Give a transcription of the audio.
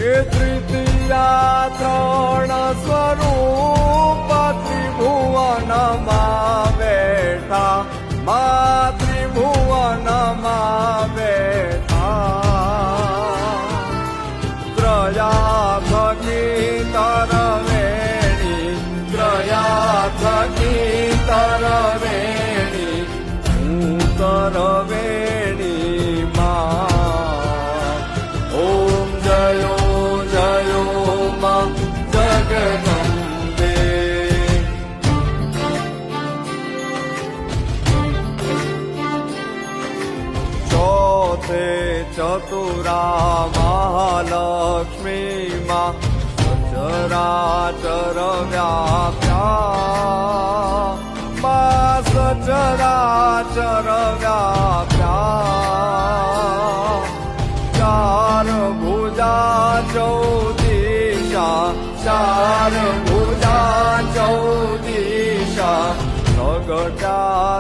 એ તૃતીયા ત્રણ સ્વરૂપ ત્રિભુવનમાં બેઠા, મા ત્રિભુવનમાં બેઠા. ત્રયા થકી તરવેણી, ત્રયા થકી તરવેણી, હું તરવેણી માં. ઓમ જયો જયો માં જગદંબે. ચોથે ચતુરા મહાલક્ષ્મી માં સચરાચર વ્યાપ્યા, માં સચરાચર વ્યાપ્યા. ચાર ભુજા ચૌદિશા, ચાર ભુજા ચૌદિશા, પ્રગટા